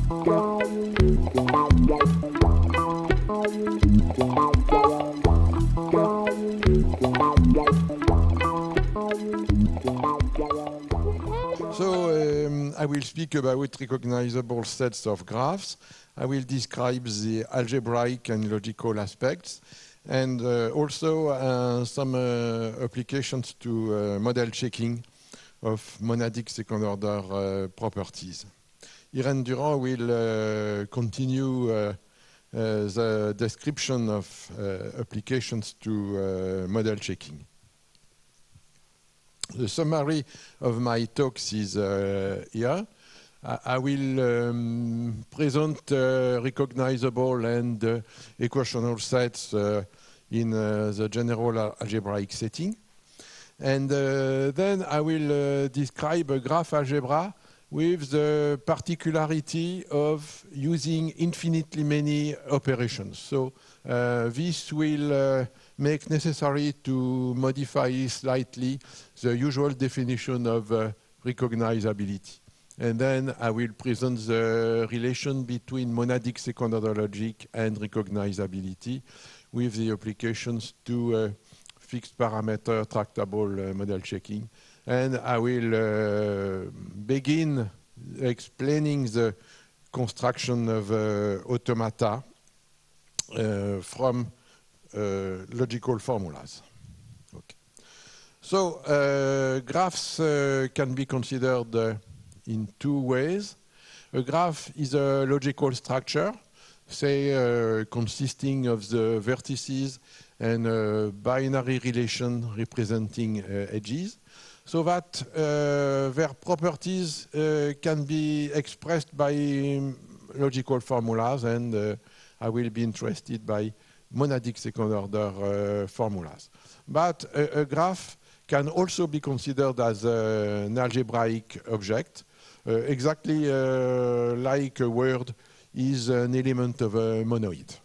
So I will speak about recognizable sets of graphs. I will describe the algebraic and logical aspects, and also some applications to model checking of monadic second-order properties. Irene Durand will continue the description of applications to model checking. The summary of my talks is here. I will present recognizable and equational sets in the general algebraic setting. And then I will describe a graph algebra with the particularity of using infinitely many operations. So this will make necessary to modify slightly the usual definition of recognizability. And then I will present the relation between monadic second-order logic and recognizability with the applications to fixed parameter tractable model checking. And I will begin explaining the construction of automata from logical formulas. Okay. So graphs can be considered in two ways. A graph is a logical structure, say consisting of the vertices and a binary relation representing edges, so that their properties can be expressed by logical formulas, and I will be interested by monadic second-order formulas. But a graph can also be considered as an algebraic object, exactly like a word is an element of a monoid.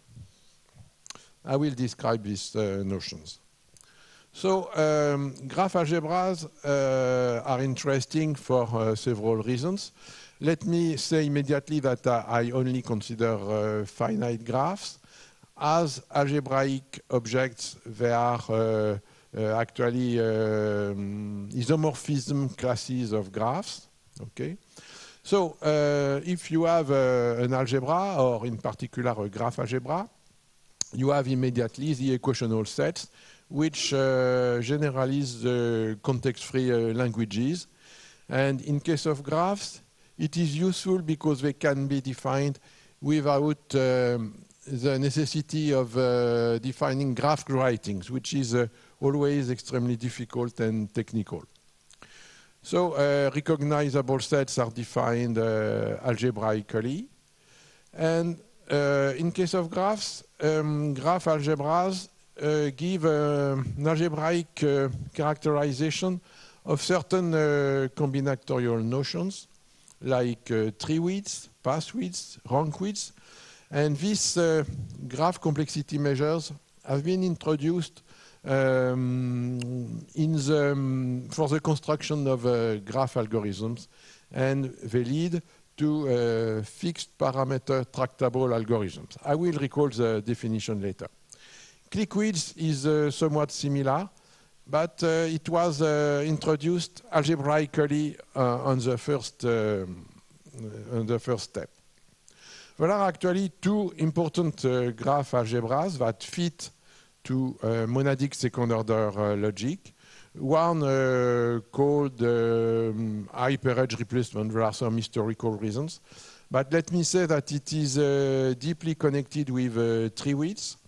I will describe these notions. So graph algebras are interesting for several reasons. Let me say immediately that I only consider finite graphs. As algebraic objects, they are actually isomorphism classes of graphs. Okay. So if you have an algebra, or in particular a graph algebra, you have immediately the equational sets, which generalize the context-free languages. And in case of graphs, it is useful because they can be defined without the necessity of defining graph writings, which is always extremely difficult and technical. So recognizable sets are defined algebraically. And in case of graphs, graph algebras give an algebraic characterization of certain combinatorial notions, like tree widths, path widths, rank widths. And these graph complexity measures have been introduced for the construction of graph algorithms, and they lead to fixed parameter tractable algorithms. I will recall the definition later. Click width is somewhat similar, but it was introduced algebraically on the first step. There are actually two important graph algebras that fit to monadic second-order logic. One called hyperedge replacement. There are some historical reasons. But let me say that it is deeply connected with tree widths.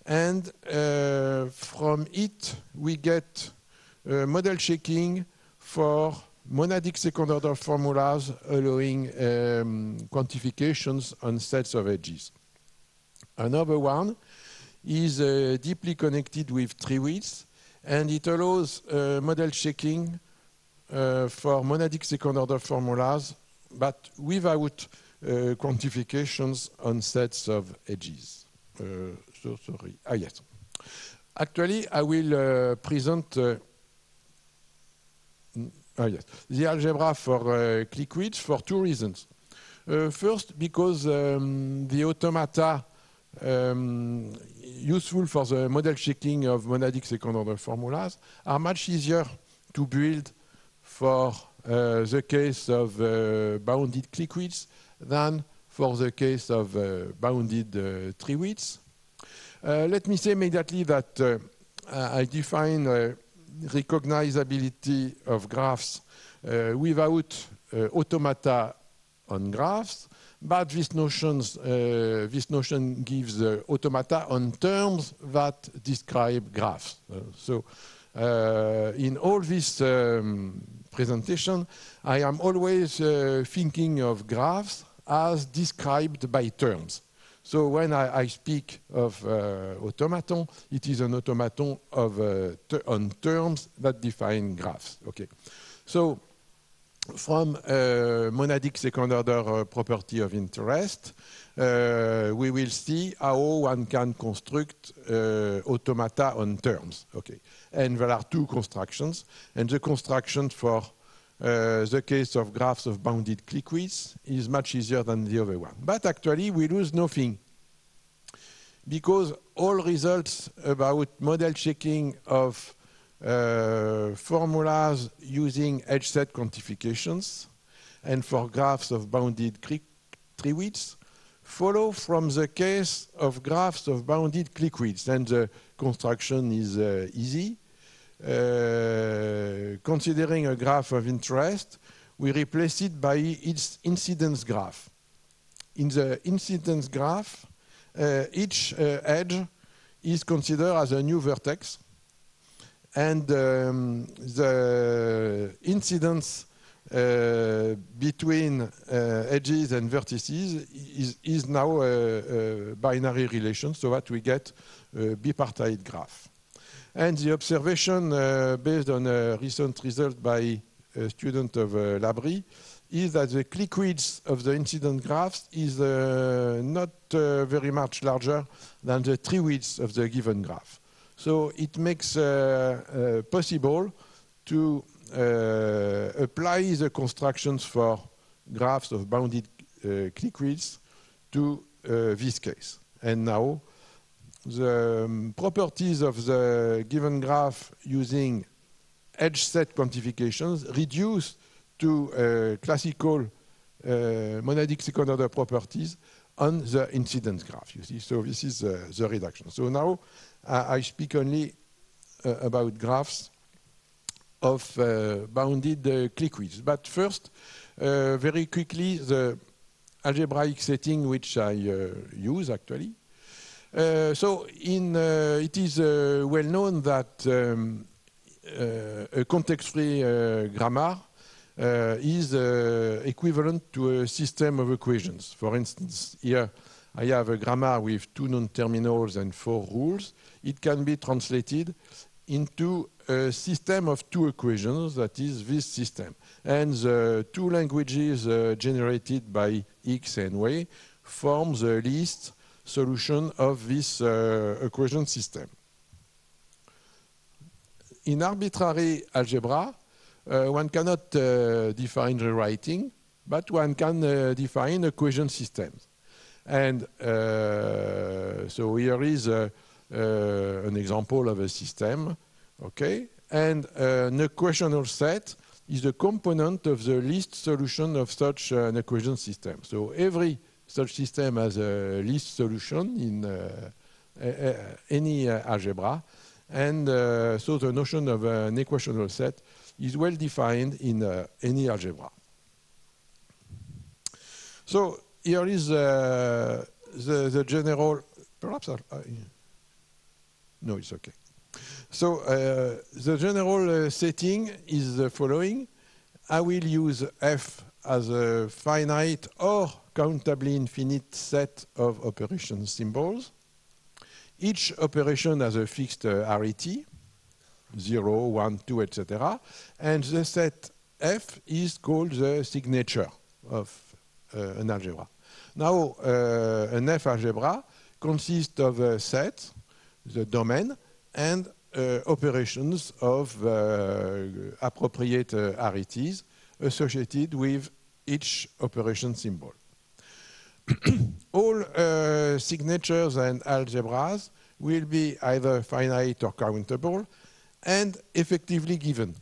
And from it, we get model checking for monadic second-order formulas allowing quantifications on sets of edges. Another one is deeply connected with tree widths, and it allows model checking for monadic second-order formulas, but without quantifications on sets of edges. Yes. Actually, I will present yes, the algebra for click width for two reasons. First, because the automata useful for the model checking of monadic second-order formulas are much easier to build for the case of bounded clique-widths than for the case of bounded tree-widths. Let me say immediately that I define recognizability of graphs without automata on graphs, but this notion gives automata on terms that describe graphs. In all this presentation, I am always thinking of graphs as described by terms. So when I speak of automaton, it is an automaton of, on terms that define graphs. Okay. So from monadic second-order property of interest, we will see how one can construct automata on terms. Okay. And there are two constructions. And the construction for the case of graphs of bounded clique-widths is much easier than the other one. But actually, we lose nothing, because all results about model checking of formulas using edge set quantifications and for graphs of bounded tree-widths follow from the case of graphs of bounded clique-widths. And the construction is easy. Considering a graph of interest, we replace it by its incidence graph. In the incidence graph, each edge is considered as a new vertex, and the incidence between edges and vertices is now a binary relation, so that we get a bipartite graph. And the observation based on a recent result by a student of Labrie is that the clique-width of the incident graphs is not very much larger than the tree-width of the given graph. So it makes possible to apply the constructions for graphs of bounded clique-widths to this case. And now, the properties of the given graph using edge set quantifications reduce to classical monadic second-order properties on the incidence graph, you see. So this is the reduction. So now I speak only about graphs of bounded clique-widths. But first, very quickly, the algebraic setting which I use actually. So it is well known that a context-free grammar is equivalent to a system of equations. For instance, here I have a grammar with 2 non-terminals and 4 rules. It can be translated into a system of 2 equations, that is this system. And the 2 languages generated by X and Y form the least solution of this equation system. In arbitrary algebra, one cannot define rewriting, but one can define equation systems. And so here is an example of a system, okay? And an equational set is the component of the least solution of such an equation system. So every such system has a least solution in any algebra. And so the notion of an equational set is well defined in any algebra. So here is the general, perhaps, no, it's okay. So the general setting is the following. I will use F as a finite or countably infinite set of operation symbols. Each operation has a fixed arity, 0, 1, 2, etc. And the set F is called the signature of an algebra. Now, an F algebra consists of a set, the domain, and operations of appropriate arities associated with each operation symbol. all signatures and algebras will be either finite or countable and effectively given.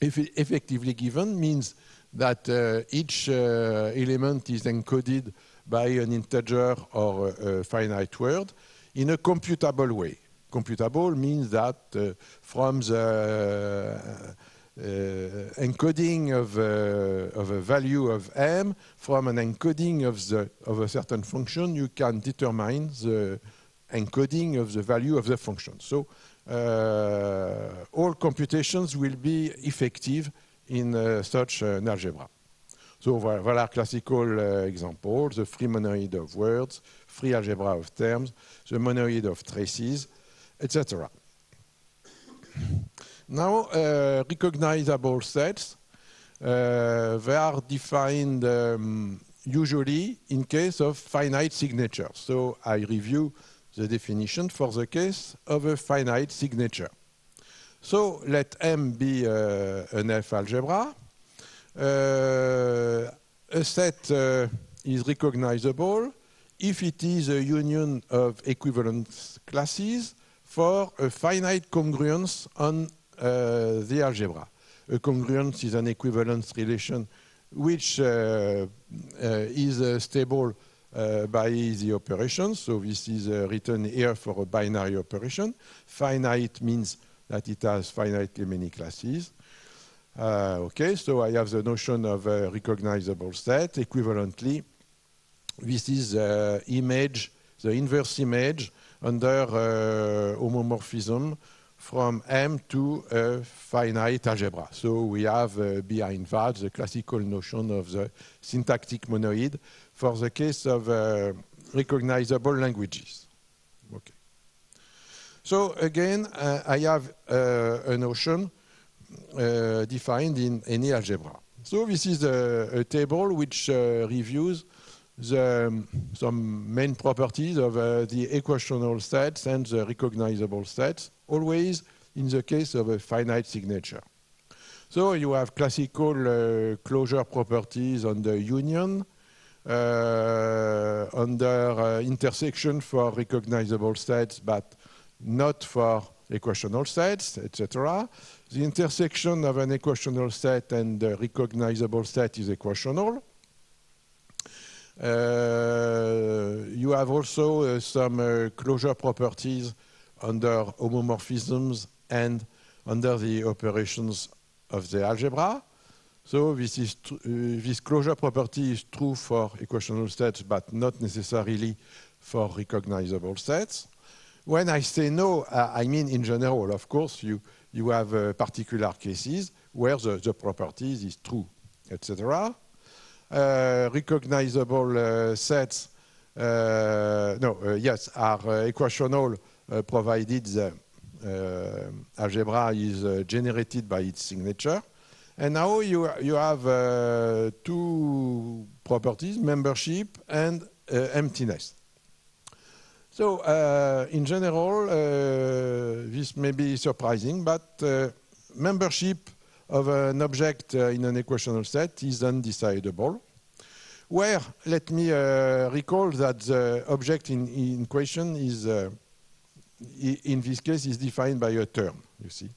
Effectively given means that each element is encoded by an integer or a finite word in a computable way. Computable means that from the encoding of a value of m, from an encoding of a certain function, you can determine the encoding of the value of the function. So all computations will be effective in such an algebra. So voilà classical examples, the free monoid of words, free algebra of terms, the monoid of traces, etc. Now, recognizable sets, they are defined usually in case of finite signatures. So I review the definition for the case of a finite signature. So let M be an F algebra. A set is recognizable if it is a union of equivalent classes for a finite congruence on the algebra. A congruence is an equivalence relation which is stable by the operations. So this is written here for a binary operation. Finite means that it has finitely many classes. Okay, so I have the notion of a recognizable set. Equivalently, this is image, the inverse image under homomorphism from M to a finite algebra. So we have behind that the classical notion of the syntactic monoid for the case of recognizable languages. Okay. So again, I have a notion defined in any algebra. So this is a table which reviews some main properties of the equational sets and the recognizable sets, always in the case of a finite signature. So you have classical closure properties under union, under intersection for recognizable sets, but not for equational sets, etc. The intersection of an equational set and a recognizable set is equational. You have also some closure properties under homomorphisms and under the operations of the algebra. So this closure property is true for equational sets, but not necessarily for recognizable sets. When I say no, I mean in general. Of course, you have particular cases where the properties is true, etc. Recognizable sets, are equational provided the algebra is generated by its signature. And now you have two properties, membership and emptiness. So in general, this may be surprising, but membership of an object in an equational set is undecidable, where, let me recall that the object in question is, in this case, is defined by a term, you see.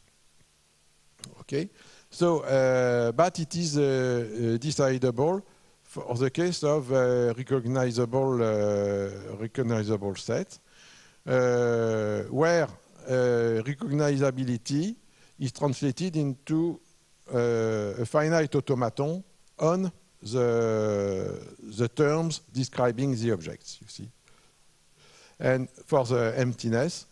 Okay, so, but it is decidable for the case of recognizable set, where recognizability is translated into a finite automaton on the terms describing the objects, you see. And for the emptiness,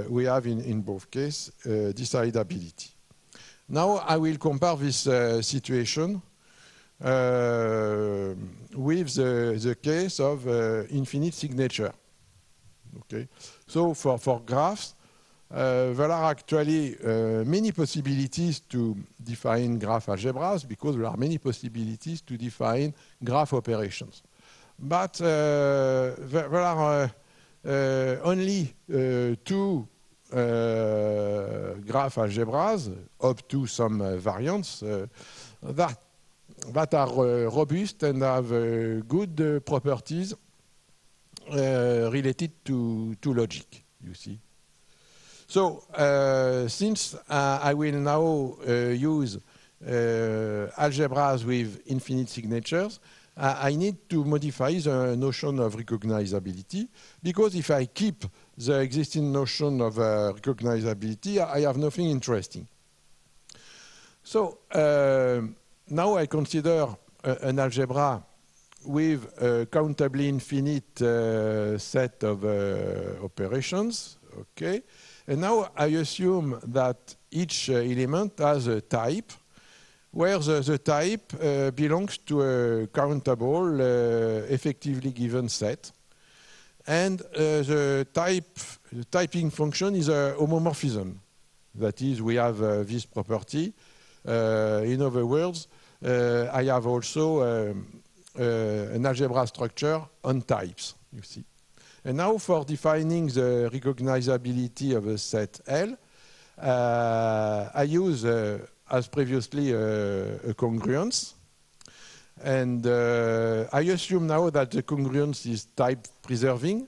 we have in both cases decidability. Now I will compare this situation with the case of infinite signature. Okay, so for graphs, there are actually many possibilities to define graph algebras because there are many possibilities to define graph operations. But there are only two graph algebras, up to some variants, that that are robust and have good properties related to logic, you see. So since I will now use algebras with infinite signatures, I need to modify the notion of recognizability, because if I keep the existing notion of recognizability, I have nothing interesting. So now I consider an algebra with a countably infinite set of operations, okay? And now I assume that each element has a type, where the type belongs to a countable, effectively given set. And the typing function is a homomorphism. That is, we have this property. In other words, I have also an algebra structure on types, you see. And now for defining the recognizability of a set L, I use, as previously, a congruence. And I assume now that the congruence is type preserving,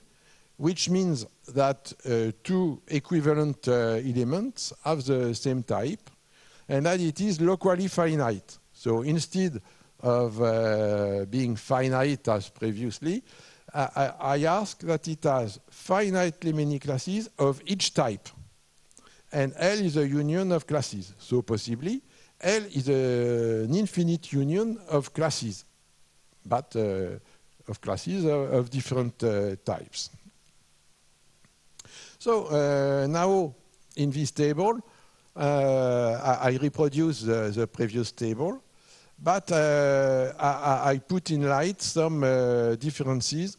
which means that two equivalent elements have the same type, and that it is locally finite. So instead of being finite as previously, I ask that it has finitely many classes of each type. And L is a union of classes. So possibly, L is an infinite union of classes, but of classes of different types. So now in this table, I reproduce the previous table, but I put in light some differences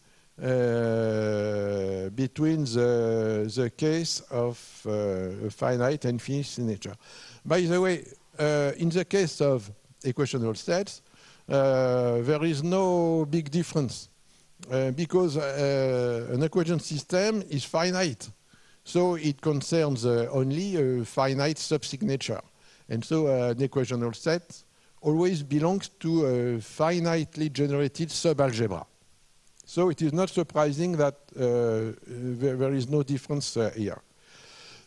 between the case of finite and infinite signature. By the way, in the case of equational sets, there is no big difference because an equation system is finite. So it concerns only a finite subsignature. And so an equational set always belongs to a finitely generated subalgebra. So it is not surprising that there is no difference here.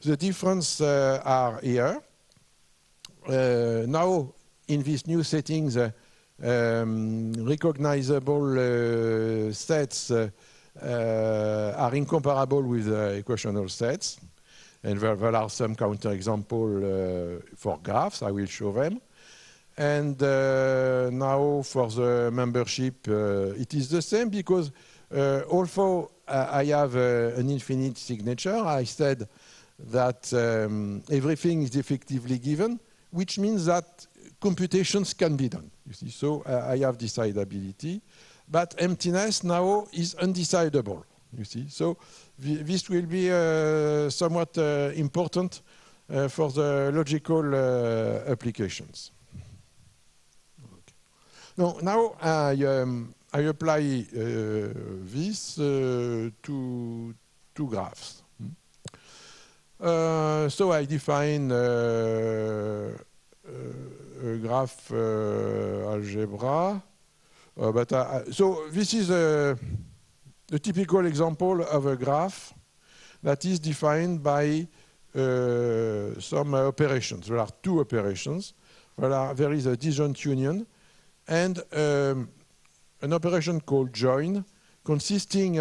The differences are here. Now, in these new settings, recognizable sets are incomparable with equational sets. And there are some counterexamples for graphs. I will show them. And now for the membership, it is the same because although I have an infinite signature, I said that everything is effectively given, which means that computations can be done. You see, so I have decidability, but emptiness now is undecidable. You see, so this will be somewhat important for the logical applications. Okay. Now I apply this to graphs. So I define a graph algebra. So this is a typical example of a graph that is defined by some operations. There are two operations. There is a disjoint union and an operation called join, consisting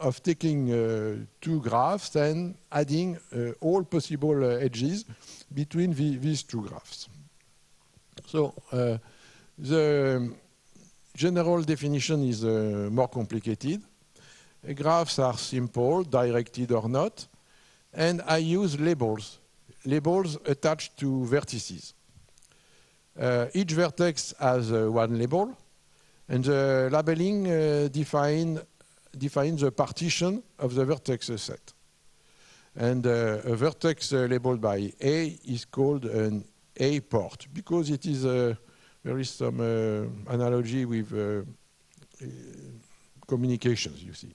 of taking two graphs and adding all possible edges between these two graphs. So the general definition is more complicated. Graphs are simple, directed or not, and I use labels attached to vertices. Each vertex has one label, and the labeling defines the partition of the vertex set. And a vertex labeled by A is called an A port, because it is there is some analogy with communications, you see.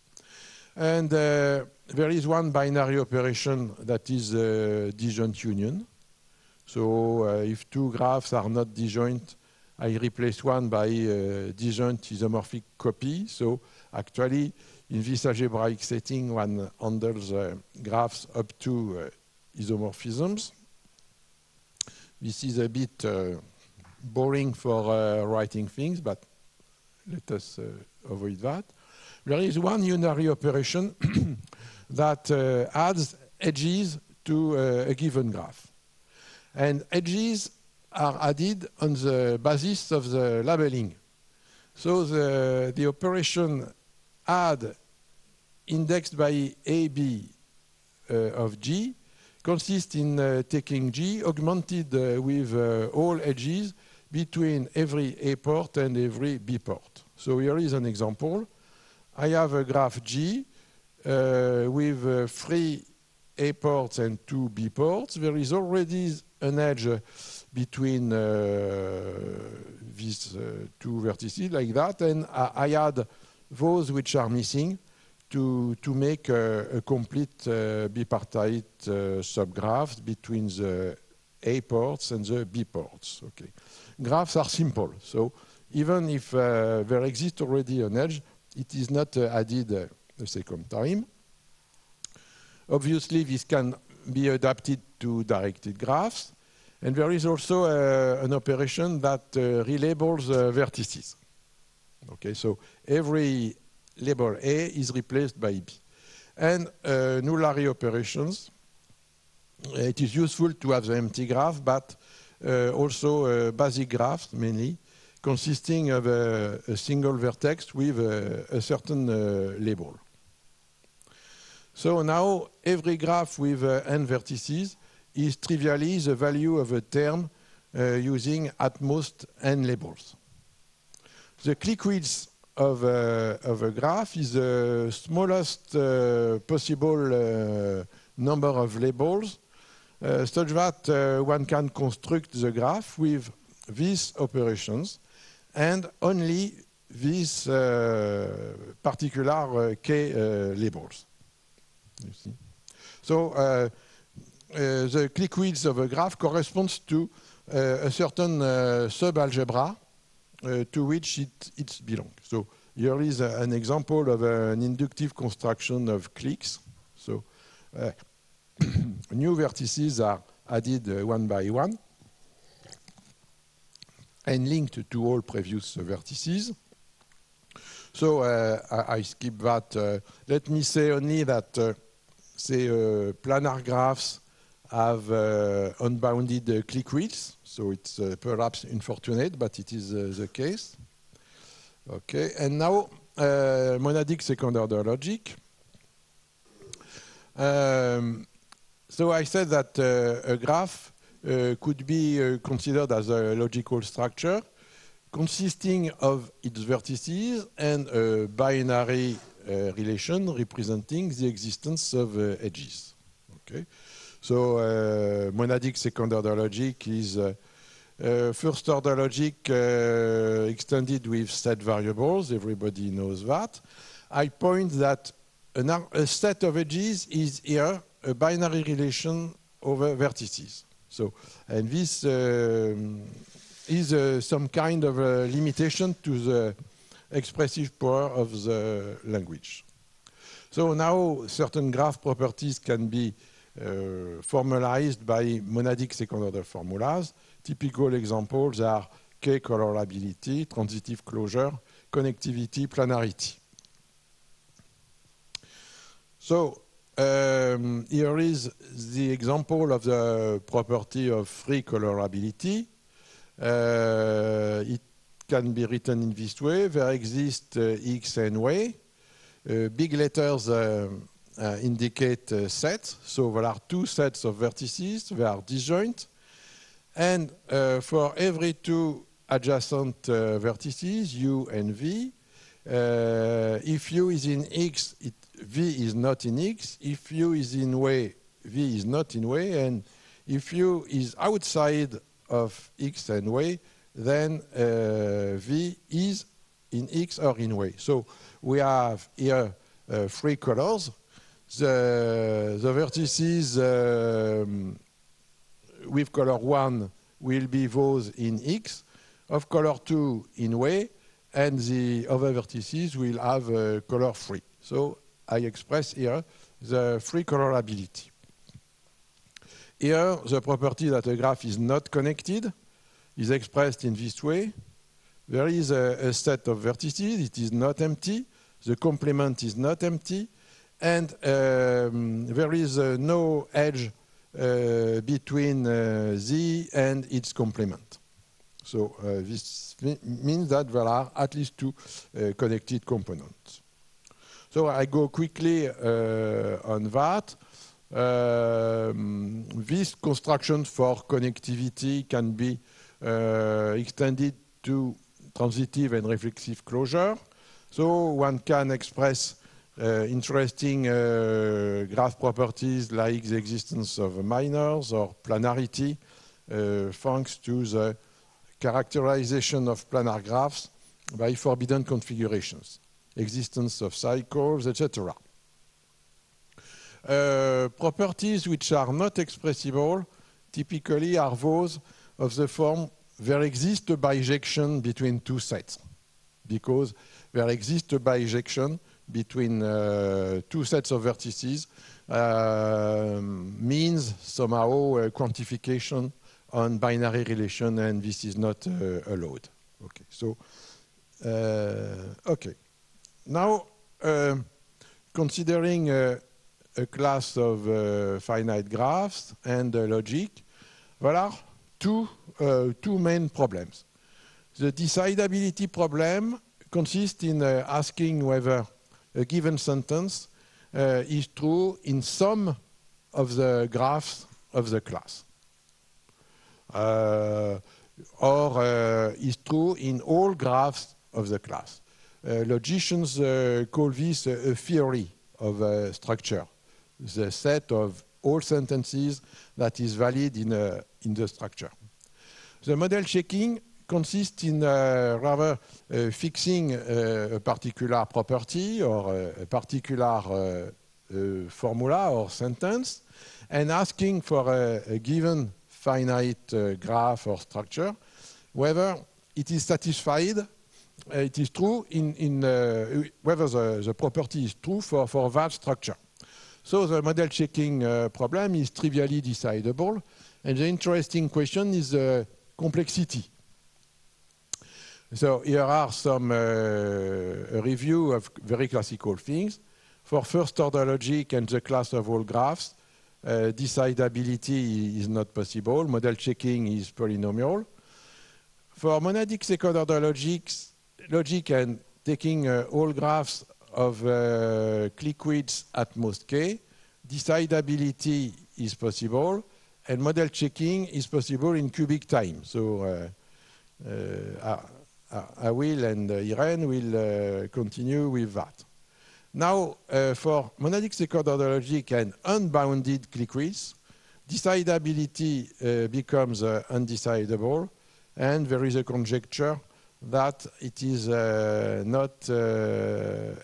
And there is one binary operation that is disjoint union. So if two graphs are not disjoint, I replace one by a disjoint isomorphic copy. So actually, in this algebraic setting, one handles graphs up to isomorphisms. This is a bit boring for writing things, but let us avoid that. There is one unary operation that adds edges to a given graph. And edges are added on the basis of the labeling. So the operation add indexed by AB of G consists in taking G augmented with all edges between every A port and every B port. So here is an example. I have a graph G with 3 A ports and 2 B ports. There is already an edge between these two vertices like that, and I add those which are missing to make a complete bipartite subgraph between the A ports and the B ports. Okay. Graphs are simple, so even if there exists already an edge, it is not added a second time. Obviously, this can be adapted to directed graphs. And there is also an operation that relabels vertices. Okay, so every label A is replaced by B. And nullary operations, it is useful to have the empty graph, but also basic graphs mainly, consisting of a single vertex with a certain label. So now every graph with n vertices is trivially the value of a term using at most n labels. The click width of a graph is the smallest possible number of labels, such that one can construct the graph with these operations and only these particular k labels. You see? So the click width of a graph corresponds to a certain subalgebra to which it belongs. So here is an example of an inductive construction of cliques. So new vertices are added one by one and linked to all previous vertices. So I skip that. Let me say only that say planar graphs have unbounded click widths, so it's perhaps unfortunate, but it is the case. Okay, and now monadic second-order logic. So I said that a graph could be considered as a logical structure consisting of its vertices and a binary relation representing the existence of edges. Okay. So monadic second-order logic is first-order logic extended with set variables. Everybody knows that. I point that a set of edges is here a binary relation over vertices. So, and this is some kind of a limitation to the expressive power of the language. So now certain graph properties can be formalized by monadic second-order formulas. Typical examples are K colorability, transitive closure, connectivity, planarity. So here is the example of the property of free colorability. It can be written in this way. There exist X and Y. Big letters indicate sets. So there are two sets of vertices. They are disjoint. And for every two adjacent vertices, U and V, if U is in X, V is not in X. If U is in Y, V is not in Y. And if U is outside of X and Y, then V is in X or in Y. So we have here three colors. The vertices with color 1 will be those in X. of color 2 in way, and the other vertices will have color 3. So I express here the free colorability. Here, the property that a graph is not connected is expressed in this way. There is a set of vertices, it is not empty, the complement is not empty, and there is no edge between Z and its complement. So this means that there are at least two connected components. So I go quickly on that. This construction for connectivity can be extended to transitive and reflexive closure. So one can express interesting graph properties like the existence of minors or planarity thanks to the characterization of planar graphs by forbidden configurations, existence of cycles, etc. Properties which are not expressible typically are those of the form there exists a bijection between two sets, because there exists a bijection between two sets of vertices means somehow a quantification on binary relation, and this is not allowed. Okay, so okay. Now, considering a class of finite graphs and logic, there are two main problems. The decidability problem consists in asking whether a given sentence is true in some of the graphs of the class, or is true in all graphs of the class. Logicians call this a theory of a structure, the set of all sentences that is valid in the structure. The model checking consists in rather fixing a particular property or a particular formula or sentence and asking for a given finite graph or structure whether it is satisfied, it is true whether the property is true for that structure. So the model checking problem is trivially decidable, and the interesting question is complexity. So here are some a review of very classical things. For first order logic and the class of all graphs, decidability is not possible. Model checking is polynomial. For monadic second order logic and taking all graphs of clique widths at most k, decidability is possible, and model checking is possible in cubic time. So I will and Irene will continue with that. Now, for monadic second order logic and unbounded clique widths, decidability becomes undecidable, and there is a conjecture that it is not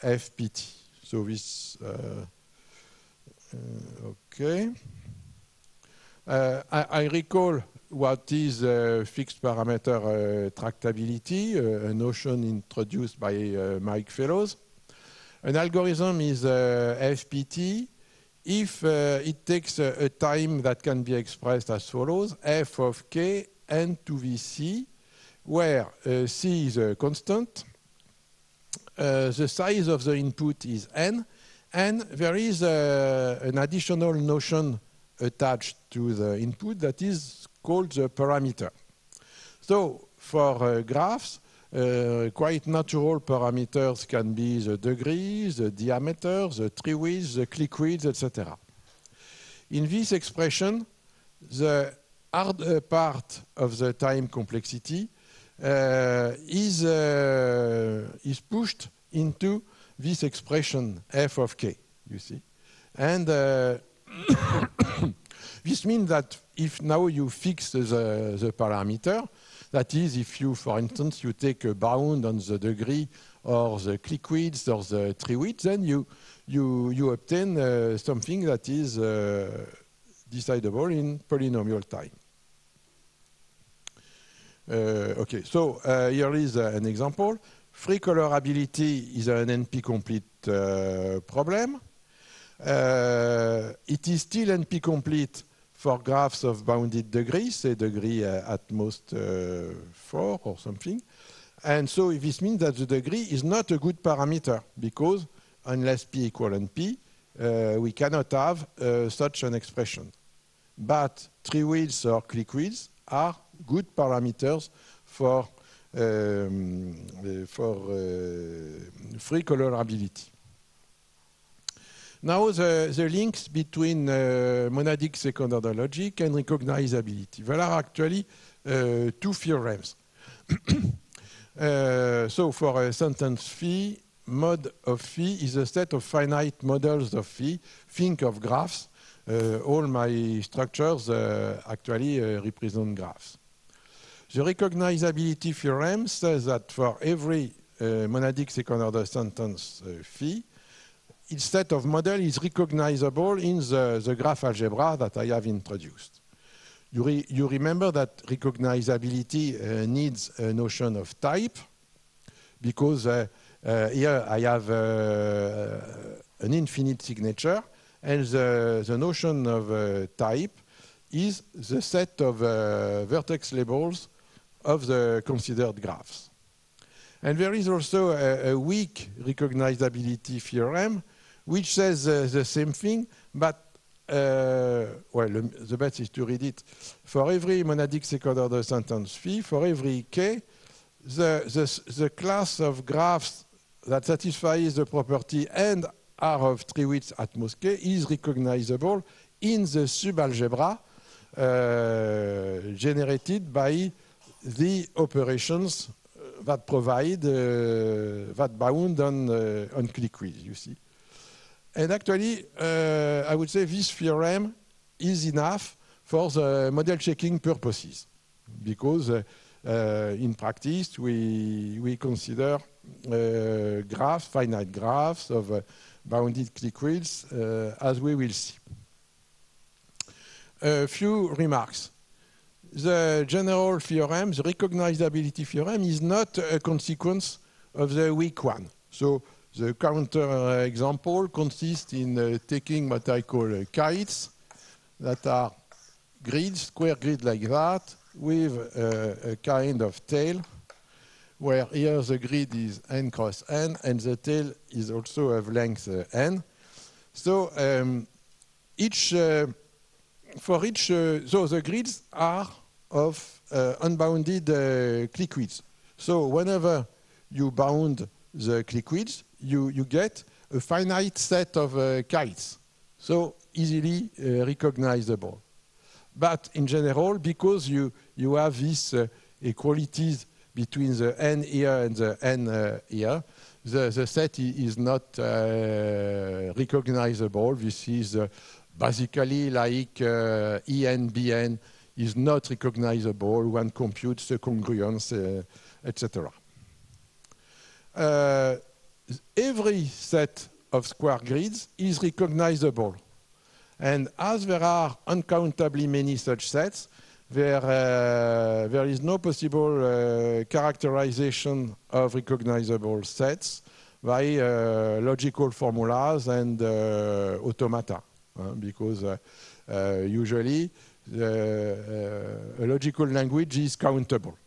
FPT. So this, okay. I recall what is fixed parameter tractability, a notion introduced by Mike Fellows. An algorithm is FPT if it takes a time that can be expressed as follows: f of k n to the c, where c is a constant, the size of the input is n, and there is an additional notion attached to the input that is called the parameter. So for graphs, quite natural parameters can be the degree, the diameter, the tree width, the clique width, etc. In this expression, the hard part of the time complexity is pushed into this expression f of k, you see. And this means that if now you fix the parameter, that is, if you, for instance, you take a bound on the degree or the clique width or the tree width, then you obtain something that is decidable in polynomial time. Okay, so here is an example. Free colorability is an NP-complete problem. It is still NP-complete for graphs of bounded degrees, say degree at most 4 or something. And so this means that the degree is not a good parameter because unless p equal NP, we cannot have such an expression. But tree widths or clique widths are good parameters for free colorability. Now the links between monadic second-order logic and recognizability. There are actually two theorems. So for a sentence phi, mod of phi is a set of finite models of phi. Think of graphs. All my structures actually represent graphs. The recognizability theorem says that for every monadic second-order sentence phi, each set of model is recognizable in the graph algebra that I have introduced. You remember that recognizability needs a notion of type because here I have an infinite signature, and the notion of type is the set of vertex labels of the considered graphs. And there is also a weak recognizability theorem which says the same thing, but well, the best is to read it. For every monadic second-order sentence phi, for every k, the class of graphs that satisfies the property and are of tree width at most k is recognizable in the subalgebra generated by the operations that provide that bound on clique width, you see. And actually, I would say this theorem is enough for the model checking purposes, because in practice we consider graphs, finite graphs of bounded clique widths, as we will see. A few remarks. The general theorem, the recognizability theorem, is not a consequence of the weak one. So the counter example consists in taking what I call kites that are grids, square grid like that, with a kind of tail, where here the grid is n cross n, and the tail is also of length n. So so the grids are of unbounded clique widths. So whenever you bound the clique widths, you get a finite set of kites, so easily recognizable. But in general, because you have these equalities between the n here and the n here, the set is not recognizable. This is basically like En, Bn is not recognizable. One computes the congruence, etc. Every set of square grids is recognizable. And as there are uncountably many such sets, there is no possible characterization of recognizable sets by logical formulas and automata, because usually a logical language is countable.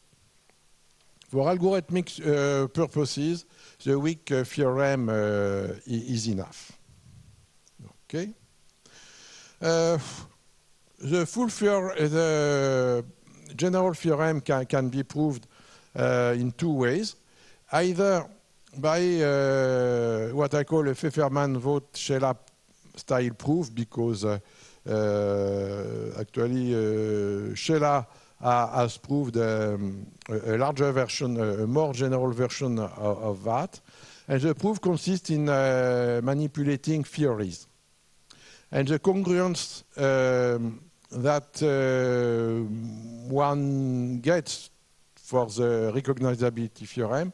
For algorithmic purposes, the weak theorem is enough. Okay. The general theorem can be proved in two ways, either by what I call a Pfefferman-Vogt-Shelah style proof, because actually Shelah has proved a larger version, a more general version of that. And the proof consists in manipulating theories. And the congruence that one gets for the recognizability theorem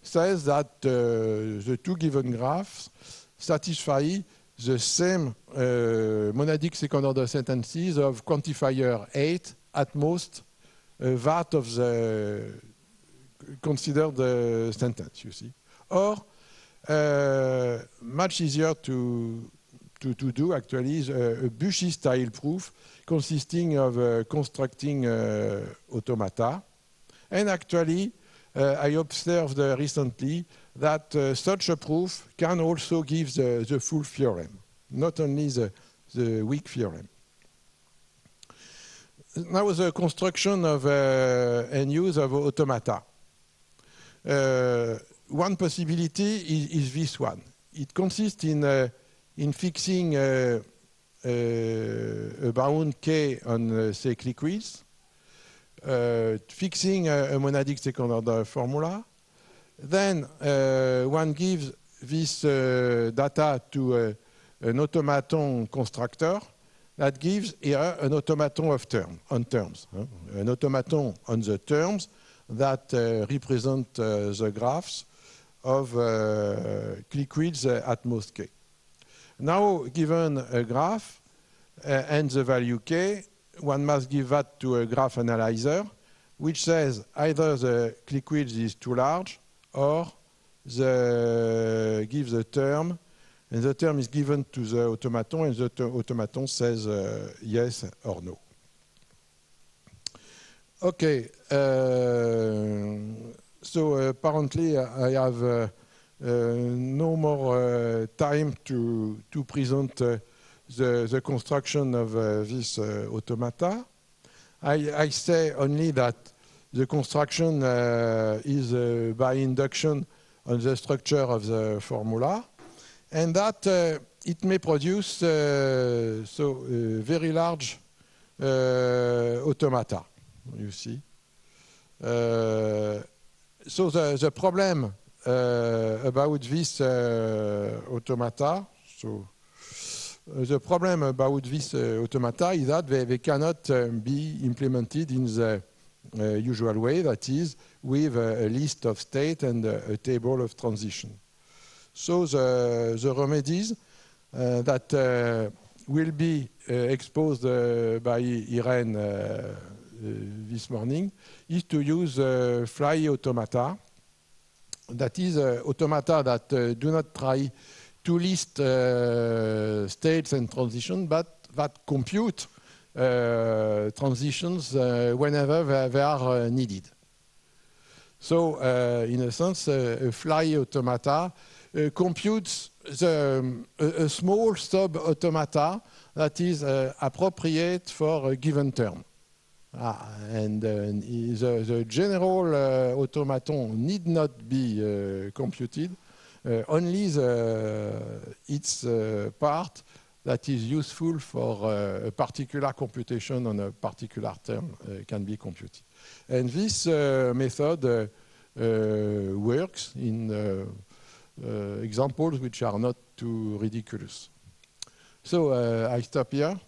says that the two given graphs satisfy the same monadic second-order sentences of quantifier 8 at most that of the considered sentence, you see. Or, much easier to do actually is a Bushy style proof consisting of constructing automata. And actually, I observed recently that such a proof can also give the full theorem, not only the weak theorem. Now the construction of and use of automata. One possibility is this one. It consists in fixing a bound K on say liquids, fixing a monadic second order formula. Then one gives this data to an automaton constructor that gives here an automaton of terms, an automaton on the terms that represent the graphs of liquids at most K. Now, given a graph and the value K, one must give that to a graph analyzer, which says either the liquid is too large or gives a term, and the term is given to the automaton, and the automaton says yes or no. Okay, so apparently I have no more time to present the construction of this automata. I say only that the construction is by induction on the structure of the formula, and that it may produce very large automata, you see. So the problem about this automata, the problem about this automata is that they cannot be implemented in the usual way, that is, with a list of state and a table of transition. So the remedies that will be exposed by Irene this morning is to use fly automata. That is automata that do not try to list states and transitions, but that compute transitions whenever they are needed. So, in a sense, a fly automata computes a small sub-automata that is appropriate for a given term. And the general automaton need not be computed, only its part that is useful for a particular computation on a particular term can be computed. And this method works in examples which are not too ridiculous. So I stop here.